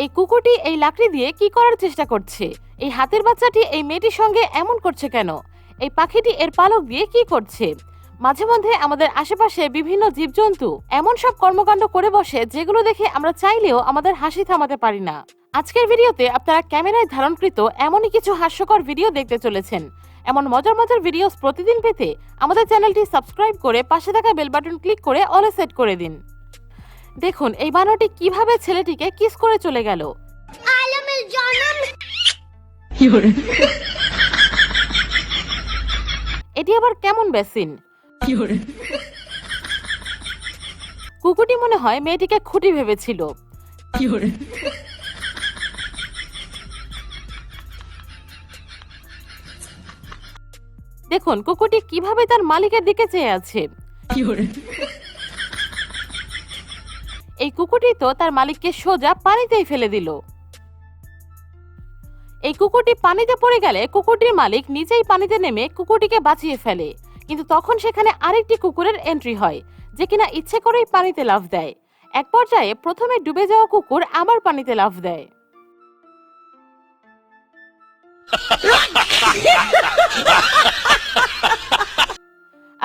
এই কুকুরটি এই লাকড়ি দিয়ে কি করার চেষ্টা করছে? এই হাতের বাচ্চাটি এই মেয়েটির সঙ্গে এমন করছে কেন? এই পাখিটি এর পালক দিয়ে কি করছে? মাঝে মধ্যে আমাদের আশেপাশে বিভিন্ন জীবজন্তু এমন সব কর্মকাণ্ড করে বসে যেগুলো দেখে আমরা চাইলেও আমাদের হাসি থামাতে পারি না। আজকের ভিডিওতে আপনারা ক্যামেরায় ধারণকৃত এমনই কিছু হাস্যকর ভিডিও দেখতে চলেছেন। এমন মজার মজার ভিডিওস প্রতিদিন পেতে আমাদের চ্যানেলটি সাবস্ক্রাইব করে পাশে থাকা বেল বাটন ক্লিক করে অলে সেট করে দিন। দেখুন এই বানরটি কিভাবে ছেলেটিকে কিস করে চলে গেল। এটি আবার কেমন বেসিন? কুকুরটি মনে হয় মেয়েটিকে খুঁটি ভেবেছিল। দেখুন কুকুরটি কিভাবে তার মালিকের দিকে চেয়ে আছে। এই কুকুরটি তো তার মালিককে সোজা পানিতেই ফেলে দিল। এই কুকুরটি পানিতে পড়ে গেলে কুকুরটির মালিক নিজেই পানিতে নেমে কুকুরটিকে বাঁচিয়ে ফেলে, কিন্তু তখন সেখানে আরেকটি কুকুরের এন্ট্রি হয় যে কিনা ইচ্ছে করেই পানিতে লাফ দেয়। এক পর্যায়ে প্রথমে ডুবে যাওয়া কুকুর আবার পানিতে লাফ দেয়।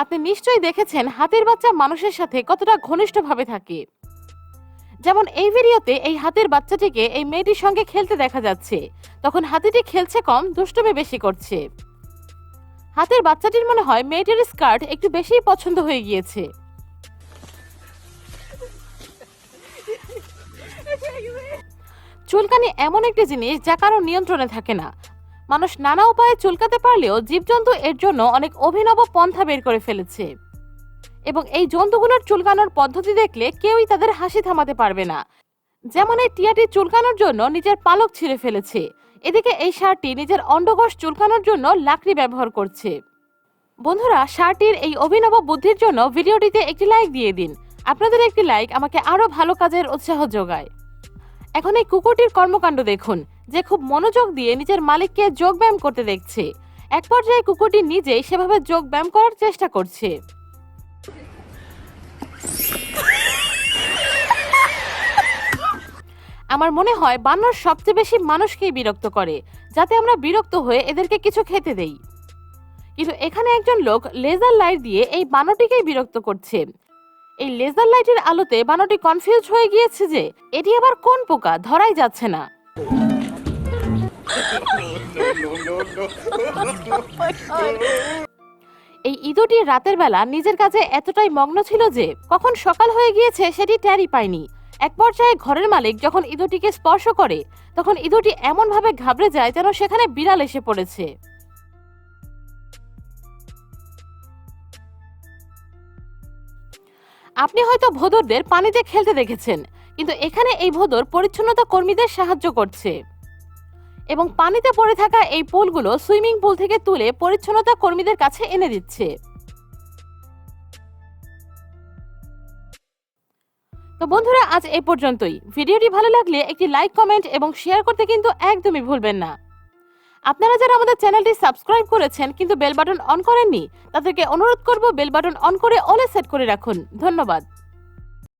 আপনি নিশ্চয়ই দেখেছেন হাতির বাচ্চা মানুষের সাথে কতটা ঘনিষ্ঠভাবে থাকে। যেমন এই ভিডিওতে এই হাতির বাচ্চাটিকে এই মেয়েটির সঙ্গে খেলতে দেখা যাচ্ছে, তখন হাতিটি খেলছে কম, দুষ্টুমি বেশি করছে। হাতির বাচ্চাটির মনে হয় মেয়েটির স্কার্ট একটু বেশিই পছন্দ হয়ে গিয়েছে। চুলকানি এমন একটি জিনিস যা কারো নিয়ন্ত্রণে থাকে না। মানুষ নানা উপায়ে চুলকাতে পারলেও জীবজন্তু এর জন্য অনেক অভিনব পন্থা বের করে ফেলেছে, এবং এই জন্তুগুলোর চুলকানোর পদ্ধতি দেখলে কেউই তাদের হাসি থামাতে পারবে না। যেমন এই টিয়াটি চুলকানোর জন্য নিজের পালক ছিঁড়ে ফেলেছে, এদিকে এই ষাঁড়টি নিজের অন্ডকোষ চুলকানোর জন্য লাকড়ি ব্যবহার করছে। বন্ধুরা, ষাঁড়টির এই অভিনব বুদ্ধির জন্য ভিডিওটিতে একটি লাইক দিয়ে দিন। আপনাদের একটি লাইক আমাকে আরো ভালো কাজের উৎসাহ যোগায়। এখন এই কুকুরটির কর্মকাণ্ড দেখুন, যে খুব মনোযোগ দিয়ে নিজের মালিককে যোগ ব্যায়াম করতে দেখছে। এক পর্যায়ে কুকুরটি নিজেই সেভাবে যোগ ব্যায়াম করার চেষ্টা করছে। আমার মনে হয় বানর সবচেয়ে বেশি মানুষকেই বিরক্ত করে, যাতে আমরা বিরক্ত হয়ে এদেরকে কিছু খেতে দেই। কিন্তু এখানে একজন লোক লেজার লাইট দিয়ে এই বানরটিকেই বিরক্ত করছে। এই লেজার লাইটের আলোতে বানরটি কনফিউজ হয়ে গিয়েছে যে এটি আবার কোন পোকা, ধরাই যাচ্ছে না। এই ইঁদুরটি রাতের বেলা নিজের কাজে এতটাই মগ্ন ছিল যে কখন সকাল হয়ে গিয়েছে সেটি টেরই পায়নি। এক পর্যায়ে ঘরের মালিক যখন ইঁদুরটিকে স্পর্শ করে তখন ইঁদুরটি এমন ভাবে ঘাবড়ে যায় যেন সেখানে বিড়াল এসে পড়েছে। আপনি হয়তো ভোঁদরদের পানিতে খেলতে দেখেছেন, কিন্তু এখানে এই ভোঁদর পরিচ্ছন্নতা কর্মীদের সাহায্য করছে এবং পানিতে পড়ে থাকা এই পুলগুলো সুইমিং পুল থেকে তুলে পরিচ্ছন্নতা কর্মীদের কাছে এনে দিচ্ছে। তো বন্ধুরা, আজ এই পর্যন্তই। ভিডিওটি ভালো লাগলে একটি লাইক, কমেন্ট এবং শেয়ার করতে কিন্তু একদমই ভুলবেন না। আপনারা যারা আমাদের চ্যানেলটি সাবস্ক্রাইব করেছেন কিন্তু বেল বাটন অন করেননি, তাদেরকে অনুরোধ করব বেল বাটন অন করে অলে সেট করে রাখুন। ধন্যবাদ।